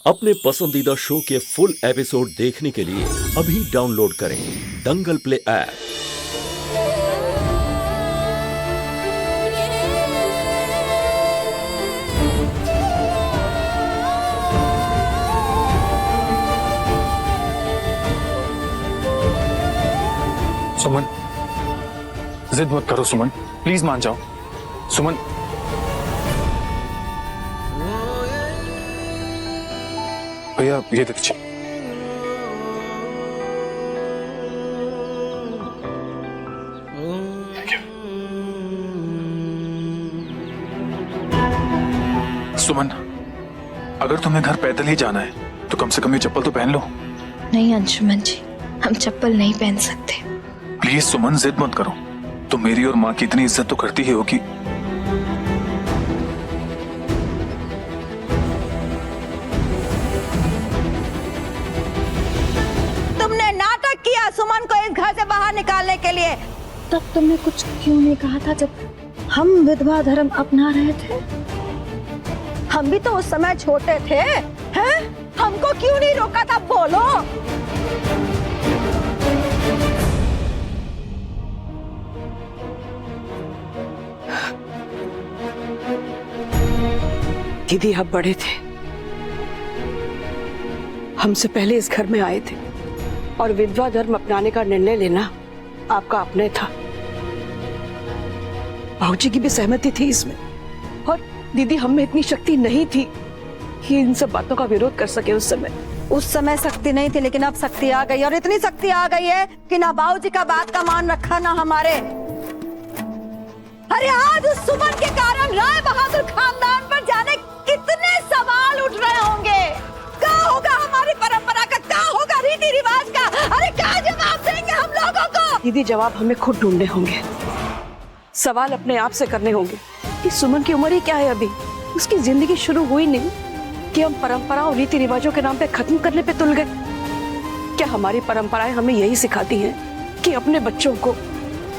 अपने पसंदीदा शो के फुल एपिसोड देखने के लिए अभी डाउनलोड करें दंगल प्ले ऐप। सुमन, जिद मत करो सुमन, प्लीज मान जाओ। सुमन, भैया ये देखिए। सुमन, अगर तुम्हें घर पैदल ही जाना है तो कम से कम ये चप्पल तो पहन लो। नहीं अंशुमन जी, हम चप्पल नहीं पहन सकते। प्लीज सुमन, जिद मत करो। तुम मेरी और माँ की इतनी इज्जत तो करती ही होगी। तुमने नाटक किया सुमन को इस घर से बाहर निकालने के लिए। तब तुमने कुछ क्यों नहीं कहा था जब हम विधवा धर्म अपना रहे थे? हम भी तो उस समय छोटे थे, हैं? हमको क्यों नहीं रोका था, बोलो। दीदी आप बड़े थे, हमसे पहले इस घर में आए थे और विधवा धर्म अपनाने का निर्णय लेना आपका अपने था। बाबूजी की भी सहमति थी इसमें, और दीदी हम में इतनी शक्ति नहीं थी कि इन सब बातों का विरोध कर सके उस समय शक्ति नहीं थी, लेकिन अब शक्ति आ गई, और इतनी शक्ति आ गई है कि ना बाबूजी का बात का मान रखा ना हमारे। अरे आज उस सुमन के कारण राय बहादुर खानदान पर जाने कितने सवाल उठ रहे होंगे। क्या होगा हमारी परंपरा का, क्या होगा रीति रिवाज का? अरे क्या जवाब देंगे हम लोगों को? दीदी जवाब हमें खुद ढूंढने होंगे, सवाल अपने आप से करने होंगे कि सुमन की उम्र ही क्या है, अभी उसकी जिंदगी शुरू हुई नहीं कि हम परंपरा और रीति रिवाजों के नाम पे खत्म करने पे तुल गए। क्या हमारी परंपराएं हमें यही सिखाती हैं कि अपने बच्चों को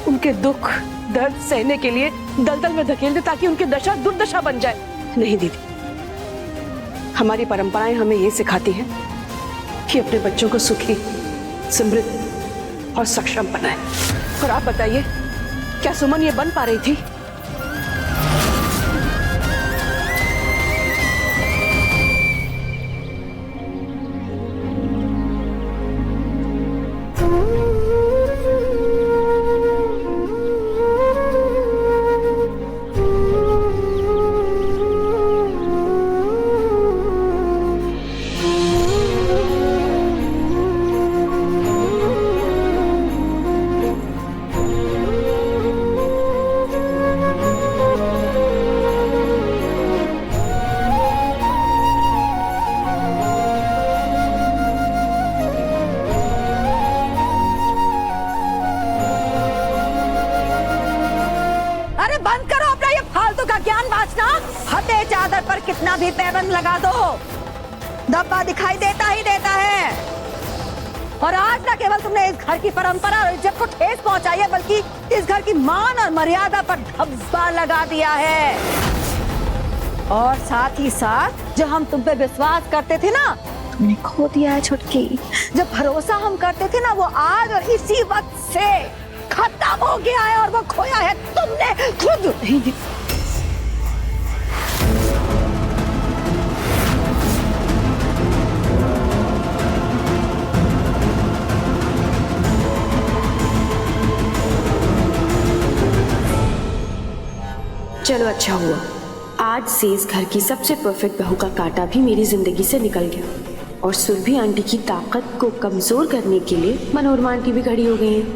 उनके दुख दर्द सहने के लिए दलदल में धकेल दे ताकि उनकी दशा दुर्दशा बन जाए? नहीं दीदी, हमारी परंपराएं हमें ये सिखाती हैं कि अपने बच्चों को सुखी, समृद्ध और सक्षम बनाए। और आप बताइए, क्या सुमन ये बन पा रही थी? चादर पर कितना भी पैबंद लगा दो, धब्बा दिखाई देता ही देता है। और आज न केवल तुमने इस घर की परंपरा और इज्जत को ठेस पहुंचाई है, बल्कि इस घर की मान और मर्यादा पर धब्बा लगा दिया है। और साथ ही साथ जो हम तुम पे विश्वास करते थे ना, तुमने खो दिया है छुटकी। जब भरोसा हम करते थे ना, वो आज और इसी वक्त से खत्म हो गया है, और वो खोया है तुमने खुद। चलो अच्छा हुआ, आज से इस घर की सबसे परफेक्ट बहू का कांटा भी मेरी जिंदगी से निकल गया, और सुरभि आंटी की ताकत को कमजोर करने के लिए मनोरमा आंटी भी खड़ी हो गई हैं।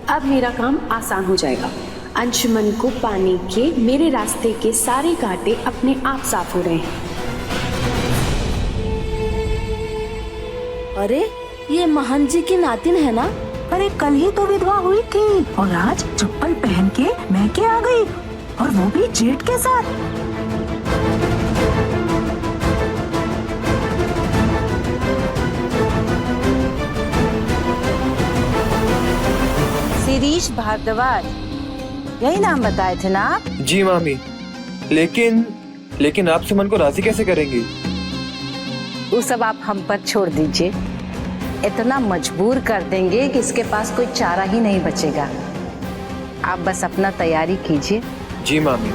अब मेरा काम आसान हो जाएगा। अंशुमन को पाने के मेरे रास्ते के सारे कांटे अपने आप साफ हो रहे हैं। अरे ये महंत जी की नातिन है ना? अरे कल ही तो विधवा हुई थी और आज चप्पल पहन के मैके आ गई, और वो भी जेठ के साथ। शिरीष भारद्वाज, यही नाम बताए थे ना आप? जी मामी, लेकिन आप सुमन को राजी कैसे करेंगी? वो सब आप हम पर छोड़ दीजिए। इतना मजबूर कर देंगे कि इसके पास कोई चारा ही नहीं बचेगा। आप बस अपना तैयारी कीजिए। जी मामी।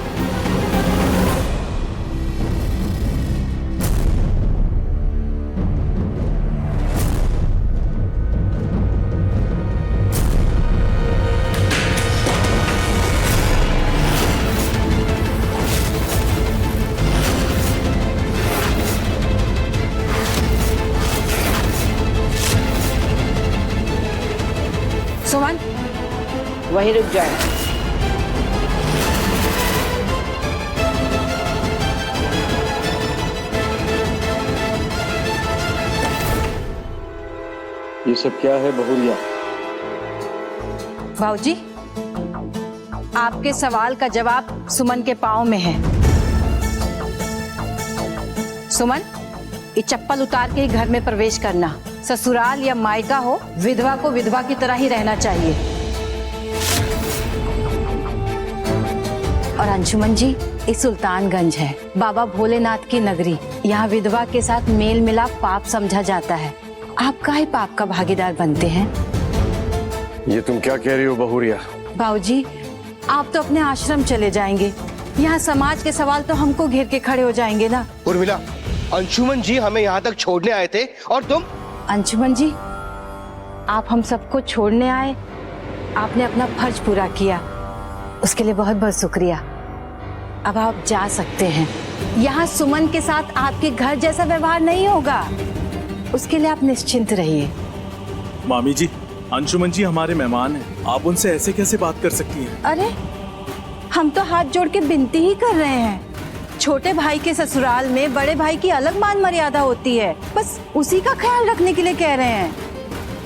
सुमन, वहीं रुक जाए। ये सब क्या है बहुरिया? भाऊजी, आपके सवाल का जवाब सुमन के पाँव में है। सुमन, ये चप्पल उतार के ही घर में प्रवेश करना। ससुराल या मायका हो, विधवा को विधवा की तरह ही रहना चाहिए। और अंशुमन जी, ये सुल्तानगंज है, बाबा भोलेनाथ की नगरी। यहाँ विधवा के साथ मेल मिलाप पाप समझा जाता है। आप काहे पाप का भागीदार बनते हैं? ये तुम क्या कह रही हो बहुरिया? भाऊजी, आप तो अपने आश्रम चले जाएंगे, यहाँ समाज के सवाल तो हमको घेर के खड़े हो जाएंगे ना। उर्मिला, अंशुमन जी हमें यहाँ तक छोड़ने आए थे और तुम? अंशुमन जी, आप हम सबको छोड़ने आए, आपने अपना फर्ज पूरा किया, उसके लिए बहुत बहुत शुक्रिया। अब आप जा सकते हैं। यहाँ सुमन के साथ आपके घर जैसा व्यवहार नहीं होगा, उसके लिए आप निश्चिंत रहिए। मामी जी, अंशुमन जी हमारे मेहमान हैं, आप उनसे ऐसे कैसे बात कर सकती हैं? अरे, हम तो हाथ जोड़ के विनती ही कर रहे हैं। छोटे भाई के ससुराल में बड़े भाई की अलग मान मर्यादा होती है, बस उसी का ख्याल रखने के लिए कह रहे हैं।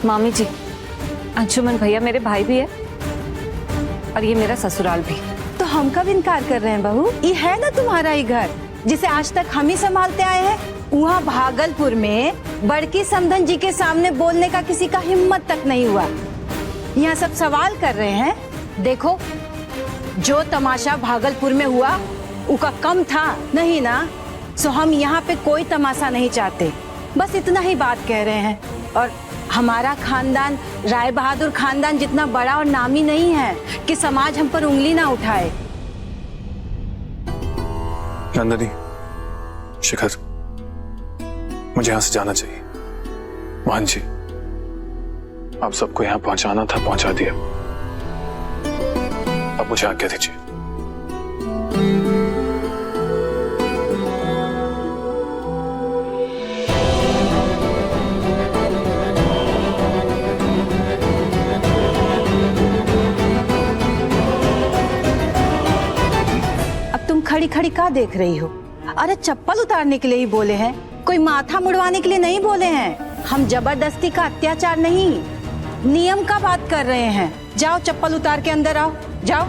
मामी जी, अंशुमन भैया मेरे भाई भी है और ये मेरा ससुराल भी। तो हम कब इनकार कर रहे हैं बहू? ये है ना तुम्हारा ही घर, जिसे आज तक हम ही संभालते आए हैं। वहाँ भागलपुर में बड़की समधन जी के सामने बोलने का किसी का हिम्मत तक नहीं हुआ। यहाँ सब सवाल कर रहे हैं। देखो, जो तमाशा भागलपुर में हुआ उका कम था नहीं ना, सो हम यहाँ पे कोई तमाशा नहीं चाहते, बस इतना ही बात कह रहे हैं। और हमारा खानदान राय बहादुर खानदान जितना बड़ा और नामी नहीं है कि समाज हम पर उंगली ना उठाए। नंदनी, शिखर, मुझे यहाँ से जाना चाहिए। मोहन जी, आप सबको यहाँ पहुंचाना था, पहुंचा दिया। अब मुझे आज्ञा दीजिए। अब तुम खड़ी खड़ी क्या देख रही हो? अरे चप्पल उतारने के लिए ही बोले हैं, कोई माथा मुड़वाने के लिए नहीं बोले हैं। हम जबरदस्ती का अत्याचार नहीं, नियम का बात कर रहे हैं। जाओ चप्पल उतार के अंदर आओ, जाओ।